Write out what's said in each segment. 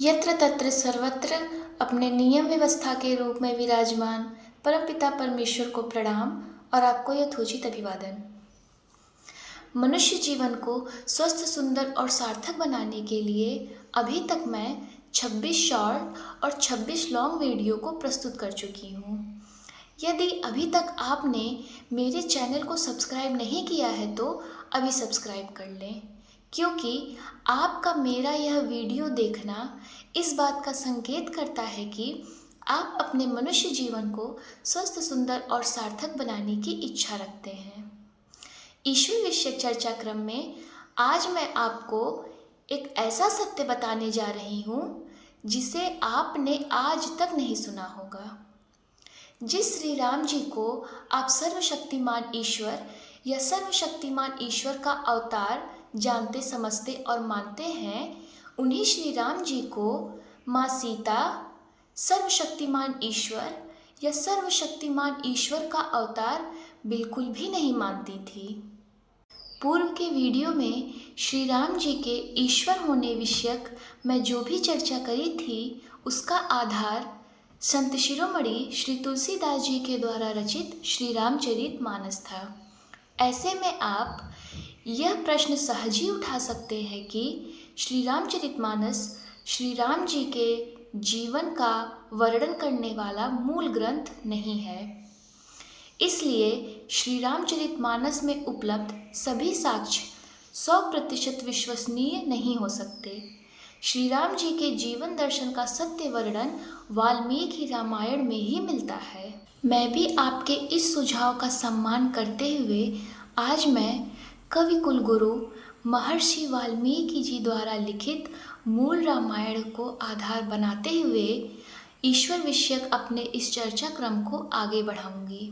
यत्र तत्र सर्वत्र अपने नियम व्यवस्था के रूप में विराजमान परमपिता परमेश्वर को प्रणाम और आपको यथोचित अभिवादन। मनुष्य जीवन को स्वस्थ, सुंदर और सार्थक बनाने के लिए अभी तक मैं 26 शॉर्ट और 26 लॉन्ग वीडियो को प्रस्तुत कर चुकी हूँ। यदि अभी तक आपने मेरे चैनल को सब्सक्राइब नहीं किया है तो अभी सब्सक्राइब कर लें, क्योंकि आपका मेरा यह वीडियो देखना इस बात का संकेत करता है कि आप अपने मनुष्य जीवन को स्वस्थ, सुंदर और सार्थक बनाने की इच्छा रखते हैं। ईश्वर विषयक चर्चा क्रम में आज मैं आपको एक ऐसा सत्य बताने जा रही हूँ जिसे आपने आज तक नहीं सुना होगा। जिस श्री राम जी को आप सर्वशक्तिमान ईश्वर या सर्वशक्तिमान ईश्वर का अवतार जानते, समझते और मानते हैं, उन्हीं श्री राम जी को माँ सीता सर्वशक्तिमान ईश्वर या सर्वशक्तिमान ईश्वर का अवतार बिल्कुल भी नहीं मानती थी। पूर्व के वीडियो में श्री राम जी के ईश्वर होने विषयक मैं जो भी चर्चा करी थी, उसका आधार संत शिरोमणि श्री तुलसीदास जी के द्वारा रचित श्री रामचरितमानस था। ऐसे में आप यह प्रश्न सहज ही उठा सकते हैं कि श्री रामचरितमानस श्री राम जी के जीवन का वर्णन करने वाला मूल ग्रंथ नहीं है। इसलिए श्री रामचरितमानस में उपलब्ध सभी साक्ष्य 100% विश्वसनीय नहीं हो सकते। श्री राम जी के जीवन दर्शन का सत्य वर्णन वाल्मीकि रामायण में ही मिलता है। मैं भी आपके इस सुझाव का सम्मान करते हुए आज मैं कवि कुलगुरु महर्षि वाल्मीकि जी द्वारा लिखित मूल रामायण को आधार बनाते हुए ईश्वर विषयक अपने इस चर्चा क्रम को आगे बढ़ाऊंगी।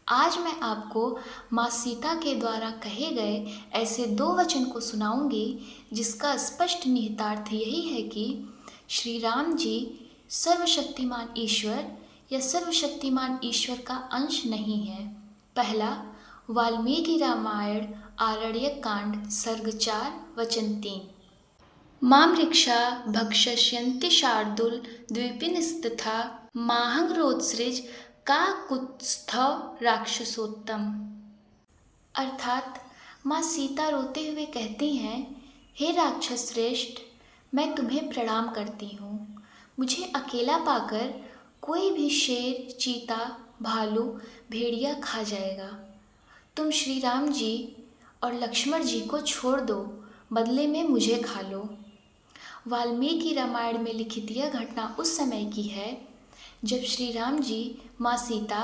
आज मैं आपको माँ सीता के द्वारा कहे गए ऐसे 2 वचन को सुनाऊंगी जिसका स्पष्ट निहितार्थ यही है कि श्री राम जी सर्वशक्तिमान ईश्वर या सर्वशक्तिमान ईश्वर का अंश नहीं है। पहला, वाल्मीकि रामायण आरण्यक कांड सर्ग 4 वचन 3। मामृक्षा भक्षयन्ति शार्दूल द्विपिनस्तथा माहंग्रोत्सृज का कुत्स्थौ राक्षसोत्तम। अर्थात माँ सीता रोते हुए कहती हैं, हे राक्षस श्रेष्ठ, मैं तुम्हें प्रणाम करती हूँ। मुझे अकेला पाकर कोई भी शेर, चीता, भालू, भेड़िया खा जाएगा। तुम श्री राम जी और लक्ष्मण जी को छोड़ दो, बदले में मुझे खा लो। वाल्मीकि रामायण में लिखित यह घटना उस समय की है जब श्री राम जी, माँ सीता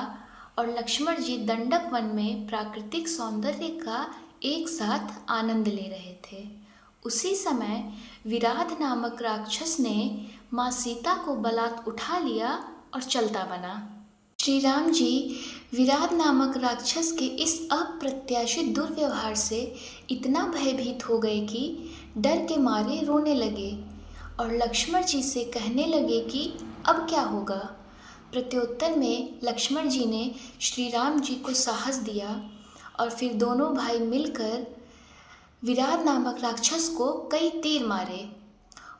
और लक्ष्मण जी दंडक वन में प्राकृतिक सौंदर्य का एक साथ आनंद ले रहे थे। उसी समय विराध नामक राक्षस ने माँ सीता को बलात् उठा लिया और चलता बना। श्री राम जी विराध नामक राक्षस के इस अप्रत्याशित दुर्व्यवहार से इतना भयभीत हो गए कि डर के मारे रोने लगे और लक्ष्मण जी से कहने लगे कि अब क्या होगा। प्रत्युत्तर में लक्ष्मण जी ने श्री राम जी को साहस दिया और फिर दोनों भाई मिलकर विराध नामक राक्षस को कई तीर मारे।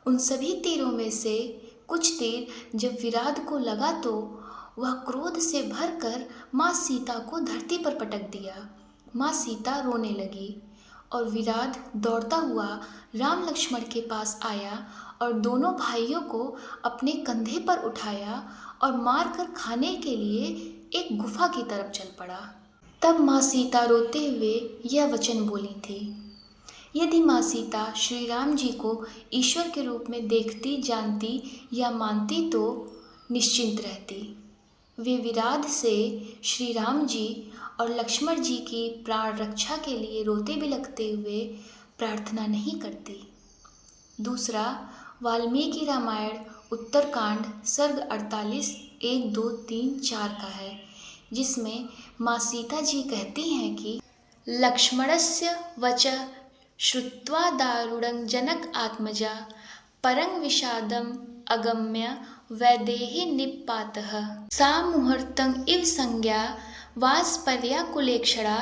उन सभी तीरों में से कुछ तीर जब विराध को लगा तो वह क्रोध से भरकर माँ सीता को धरती पर पटक दिया। माँ सीता रोने लगी और विराध दौड़ता हुआ राम लक्ष्मण के पास आया और दोनों भाइयों को अपने कंधे पर उठाया और मारकर खाने के लिए एक गुफा की तरफ चल पड़ा। तब माँ सीता रोते हुए यह वचन बोली थी, यदि माँ सीता श्री राम जी को ईश्वर के रूप में देखती, जानती या मानती तो निश्चिंत रहती। वे विराध से श्री राम जी और लक्ष्मण जी की प्राण रक्षा के लिए रोते बिलखते हुए प्रार्थना नहीं करती। दूसरा, वाल्मीकि रामायण उत्तरकांड सर्ग 48 1, 2, 3, 4 का है, जिसमें माँ सीता जी कहती हैं कि लक्ष्मणस्य वच श्रुत्वा दारुणं जनक आत्मजा परं विषादम अगम्य वैदेही निपातः सा मुहूर्तं इव संज्ञा वास्पर्याकुलेक्षणा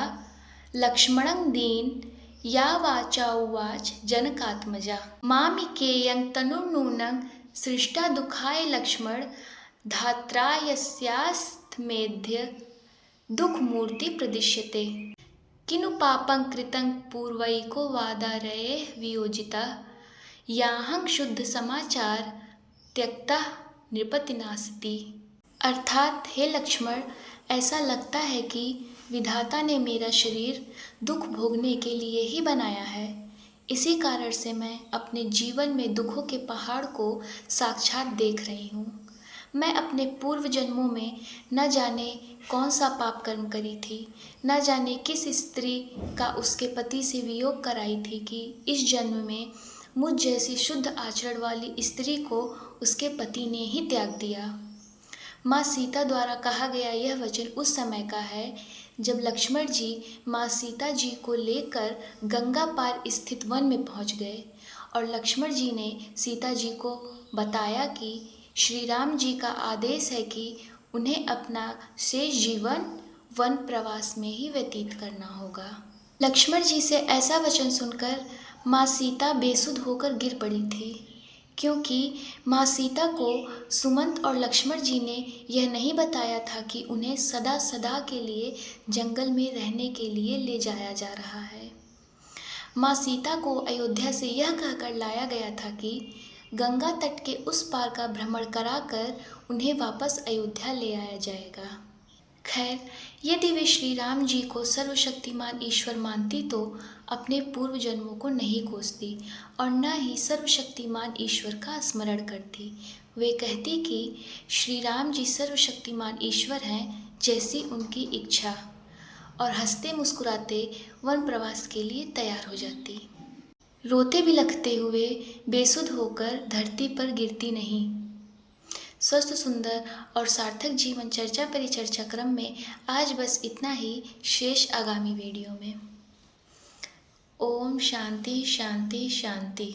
लक्ष्मणं दीन या वाचा उवाच जनकात्मजा मामिकेयं तनुर्नूनं सृष्टा दुखाय लक्ष्मण धात्रायस्यास्तमेध्य दुःखमूर्ति प्रदिश्यते। किनु पापं कृतं पूर्वैको वादारये वियोजिता याहं शुद्ध समाचार त्यक्ता नृपतिनासति। अर्थात हे लक्ष्मण, ऐसा लगता है कि विधाता ने मेरा शरीर दुख भोगने के लिए ही बनाया है। इसी कारण से मैं अपने जीवन में दुखों के पहाड़ को साक्षात देख रही हूँ। मैं अपने पूर्व जन्मों में न जाने कौन सा पाप कर्म करी थी, न जाने किस स्त्री का उसके पति से वियोग कराई थी कि इस जन्म में मुझ जैसी शुद्ध आचरण वाली स्त्री को उसके पति ने ही त्याग दिया। माँ सीता द्वारा कहा गया यह वचन उस समय का है जब लक्ष्मण जी माँ सीता जी को लेकर गंगा पार स्थित वन में पहुँच गए और लक्ष्मण जी ने सीता जी को बताया कि श्री राम जी का आदेश है कि उन्हें अपना शेष जीवन वन प्रवास में ही व्यतीत करना होगा। लक्ष्मण जी से ऐसा वचन सुनकर माँ सीता बेसुध होकर गिर पड़ी थी, क्योंकि माँ सीता को सुमंत और लक्ष्मण जी ने यह नहीं बताया था कि उन्हें सदा सदा के लिए जंगल में रहने के लिए ले जाया जा रहा है। माँ सीता को अयोध्या से यह कहकर लाया गया था कि गंगा तट के उस पार का भ्रमण कराकर उन्हें वापस अयोध्या ले आया जाएगा। खैर, यदि वे श्री राम जी को सर्वशक्तिमान ईश्वर मानती तो अपने पूर्व जन्मों को नहीं कोसती और न ही सर्वशक्तिमान ईश्वर का स्मरण करती। वे कहती कि श्री राम जी सर्वशक्तिमान ईश्वर हैं, जैसी उनकी इच्छा, और हंसते मुस्कुराते वन प्रवास के लिए तैयार हो जाती। रोते बिलखते हुए बेसुध होकर धरती पर गिरती नहीं। स्वस्थ, सुंदर और सार्थक जीवन चर्चा परिचर्चा क्रम में आज बस इतना ही। शेष आगामी वीडियो में। ओम शांति शांति शांति।